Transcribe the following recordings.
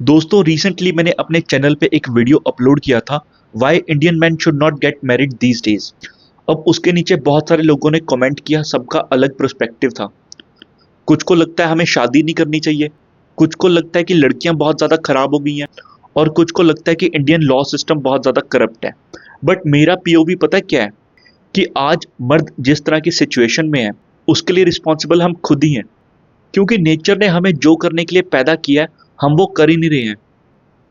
दोस्तों रिसेंटली मैंने अपने चैनल पे एक वीडियो अपलोड किया था, why Indian man should not get married these days. अब उसके नीचे बहुत सारे लोगों ने कमेंट किया, सबका अलग पर्सपेक्टिव था। कुछ को लगता है हमें शादी नहीं करनी चाहिए, कुछ को लगता है कि लड़कियां बहुत ज़्यादा खराब हो गई हैं, और कुछ को लगता है कि इंडियन लॉ सिस्टम बहुत ज़्यादा करप्ट है। बट मेरा पीओवी पता है क्या है, कि आज मर्द जिस तरह की सिचुएशन में है उसके लिए रिस्पॉन्सिबल हम खुद ही हैं। क्योंकि नेचर ने हमें जो करने के लिए पैदा किया है हम वो कर ही नहीं रहे हैं।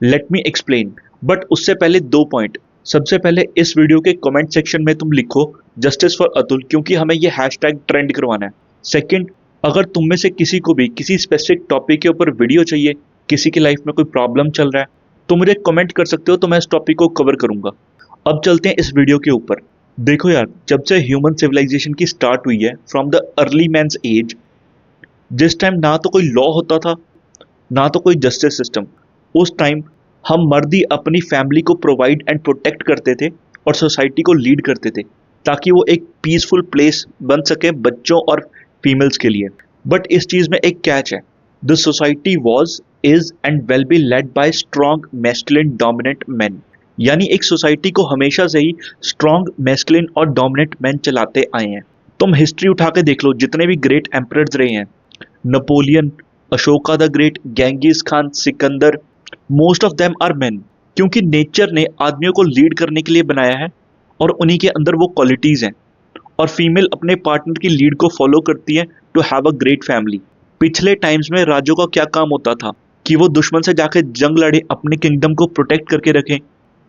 Let me explain. बट उससे पहले दो पॉइंट। सबसे पहले इस वीडियो के कमेंट सेक्शन में तुम लिखो जस्टिस फॉर अतुल, क्योंकि हमें ये हैशटैग ट्रेंड करवाना है। सेकंड, अगर तुम में से किसी को भी किसी स्पेसिफिक टॉपिक के ऊपर वीडियो चाहिए, किसी की लाइफ में कोई प्रॉब्लम चल रहा है, तो मुझे कमेंट कर सकते हो, तो मैं इस टॉपिक को कवर करूंगा। अब चलते हैं इस वीडियो के ऊपर। देखो यार, जब से ह्यूमन सिविलाइजेशन की स्टार्ट हुई है, from the early man's age, जिस टाइम ना तो कोई लॉ होता था ना तो कोई जस्टिस सिस्टम, उस टाइम हम मर्द ही अपनी फैमिली को प्रोवाइड एंड प्रोटेक्ट करते थे और सोसाइटी को लीड करते थे, ताकि वो एक पीसफुल प्लेस बन सके बच्चों और फीमेल्स के लिए। बट इस चीज में एक कैच है। The society was, is and will be led by strong masculine dominant man. यानी एक सोसाइटी को हमेशा से ही स्ट्रॉन्ग मैस्कुलिन और डोमिनेंट मैन चलाते आए हैं। तुम हिस्ट्री उठा के देख लो, जितने भी ग्रेट एम्परर्स रहे हैं, Napoleon, Ashoka the great, Genghis Khan, Sikandar, most of them are men. क्योंकि नेचर ने आदमियों को लीड करने के लिए बनाया है और उन्हीं के अंदर वो क्वालिटीज हैं। और फीमेल अपने पार्टनर की लीड को फॉलो करती है to have a great family. पिछले टाइम्स में राजों का क्या काम होता था कि वो दुश्मन से जाके जंग लड़े, अपने किंगडम को प्रोटेक्ट करके रखें,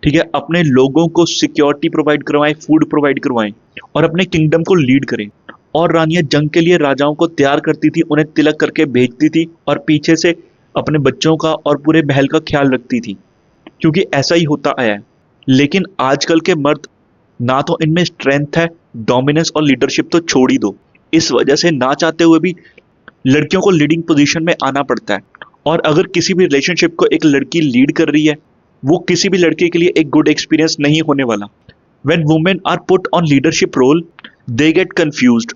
ठीक है, अपने लोगों को सिक्योरिटी प्रोवाइड करवाएं, फूड प्रोवाइड करवाएं और अपने किंगडम को लीड करें। और रानियां जंग के लिए राजाओं को तैयार करती थी, उन्हें तिलक करके भेजती थी और पीछे से अपने बच्चों का और पूरे महल का ख्याल रखती थी, क्योंकि ऐसा ही होता आया है। लेकिन आजकल के मर्द, ना तो इनमें स्ट्रेंथ है, डोमिनेंस और लीडरशिप तो छोड़ ही दो। इस वजह से ना चाहते हुए भी लड़कियों को लीडिंग पोजीशन में आना पड़ता है। और अगर किसी भी रिलेशनशिप को एक लड़की लीड कर रही है, वो किसी भी लड़के के लिए एक गुड एक्सपीरियंस नहीं होने वाला। When women are put on leadership role, they get confused.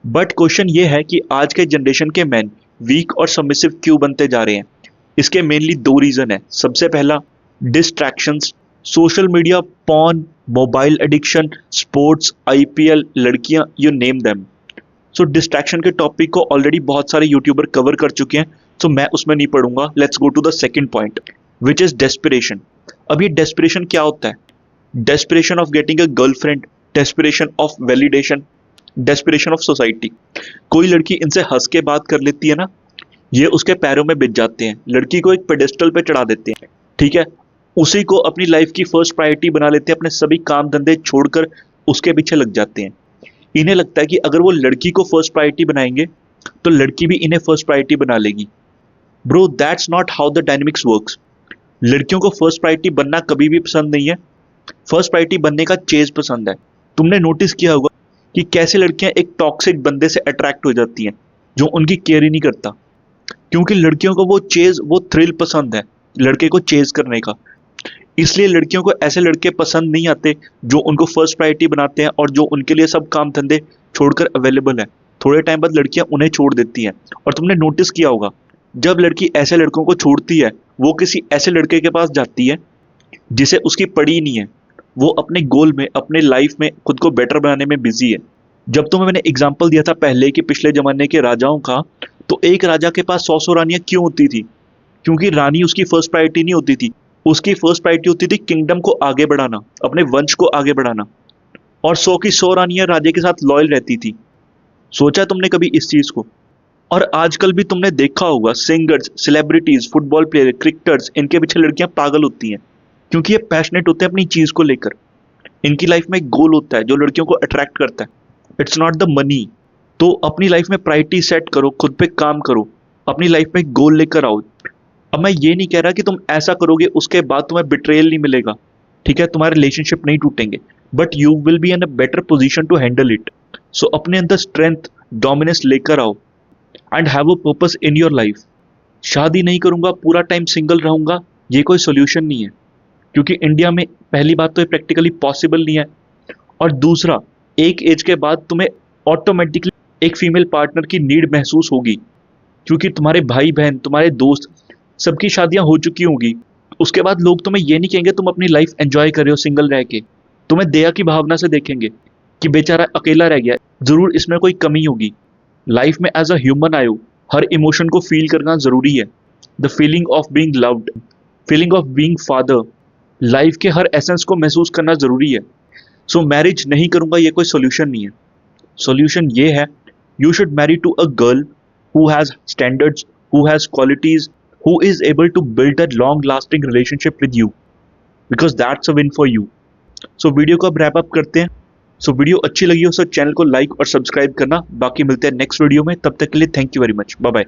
But question ये है कि आज के जनरेशन के मैन वीक और सबमिसिव क्यों बनते जा रहे हैं। इसके मेनली दो रीजन है। सबसे पहला, distractions, social media, porn, mobile addiction, sports, IPL, लड़कियां, you name them. So distraction के टॉपिक को ऑलरेडी बहुत सारे यूट्यूबर कवर कर चुके हैं, सो मैं उसमें नहीं पढ़ूंगा। Let's go to the second point, which is desperation. अब ये डेस्पिरेशन क्या होता है? Desperation of getting a girlfriend, desperation of validation, desperation of society. कोई लड़की इनसे हंस के बात कर लेती है ना, ये उसके पैरों में बिछ जाते हैं, लड़की को एक पेडेस्टल पे चढ़ा देते हैं, ठीक है, उसी को अपनी लाइफ की फर्स्ट प्रायोरिटी बना लेते हैं, अपने सभी काम धंधे छोड़कर उसके पीछे लग जाते हैं। इन्हें लगता है कि अगर वो लड़की को फर्स्ट प्रायोरिटी बनाएंगे तो लड़की भी इन्हें फर्स्ट प्रायोरिटी बना लेगी। Bro, that's not how the dynamics works. लड़कियों को फर्स्ट प्रायोरिटी बनना कभी भी पसंद नहीं है। फर्स्ट प्रायोरिटी बनने का चेज पसंद है। तुमने नोटिस किया होगा कि कैसे लड़कियां एक टॉक्सिक बंदे से अट्रैक्ट हो जाती हैं जो उनकी केयर ही नहीं करता, क्योंकि लड़कियों को वो चेज, वो थ्रिल पसंद है लड़के को चेज करने का। इसलिए लड़कियों को ऐसे लड़के पसंद नहीं आते जो उनको फर्स्ट प्रायोरिटी बनाते हैं और जो उनके लिए सब काम धंधे छोड़कर अवेलेबल है। थोड़े टाइम बाद लड़कियां उन्हें छोड़ देती हैं। और तुमने नोटिस किया होगा, जब लड़की ऐसे लड़कों को छोड़ती है, वो किसी ऐसे लड़के के पास जाती है जिसे उसकी पड़ी ही नहीं है। वो अपने गोल में, अपने लाइफ में खुद को बेटर बनाने में बिजी है। जब तुम्हें मैंने एग्जाम्पल दिया था पहले कि पिछले जमाने के राजाओं का, तो एक राजा के पास 100 रानियां क्यों होती थी? क्योंकि रानी उसकी फर्स्ट प्रायोरिटी नहीं होती थी। उसकी फर्स्ट प्रायोरिटी होती थी किंगडम को आगे बढ़ाना, अपने वंश को आगे बढ़ाना। और 100 की 100 रानियां राजे के साथ लॉयल रहती थी। सोचा तुमने कभी इस चीज को? और आजकल भी तुमने देखा होगा, singers, celebrities, football player, cricketers, इनके पीछे लड़कियां पागल होती हैं, क्योंकि ये पैशनेट होते हैं अपनी चीज को लेकर। इनकी लाइफ में एक गोल होता है जो लड़कियों को अट्रैक्ट करता है। It's not the money. तो अपनी लाइफ में प्रायोरिटी सेट करो, खुद पे काम करो, अपनी लाइफ में एक गोल लेकर आओ। अब मैं ये नहीं कह रहा कि तुम ऐसा करोगे उसके बाद तुम्हें बिट्रेयल नहीं मिलेगा, ठीक है, तुम्हारे रिलेशनशिप नहीं टूटेंगे, but you will be in a better position to handle it. So अपने अंदर स्ट्रेंथ, डोमिनेंस लेकर आओ and have a purpose in your life. शादी नहीं करूंगा, पूरा टाइम सिंगल रहूंगा, ये कोई सोल्यूशन नहीं है, क्योंकि इंडिया में पहली बात तो ये प्रैक्टिकली पॉसिबल नहीं है, और दूसरा, एक एज के बाद तुम्हें ऑटोमेटिकली एक फीमेल पार्टनर की नीड महसूस होगी, क्योंकि तुम्हारे भाई बहन, तुम्हारे दोस्त सबकी शादियां हो चुकी होंगी, उसके बाद लोग तुम्हें ये नहीं कहेंगे तुम अपनी लाइफ एंजॉय कर रहे हो सिंगल रह के, तुम्हें दया की भावना से देखेंगे कि बेचारा अकेला रह गया, जरूर इसमें कोई कमी होगी। लाइफ में एज अ ह्यूमन आयो, हर इमोशन को फील करना जरूरी है। The feeling of being loved, feeling of being father, life के हर एसेंस को महसूस करना जरूरी है। सो मैरिज नहीं करूंगा ये कोई सोल्यूशन नहीं है। सोल्यूशन ये है, you should marry to a girl who has standards, who has qualities, who is able to build a long lasting relationship with you, because that's a win for you. So video को अब wrap up करते हैं। So video अच्छी लगी हो तो channel को like और सब्सक्राइब करना। बाकी मिलते हैं नेक्स्ट वीडियो में, तब तक के लिए thank you very much, bye bye.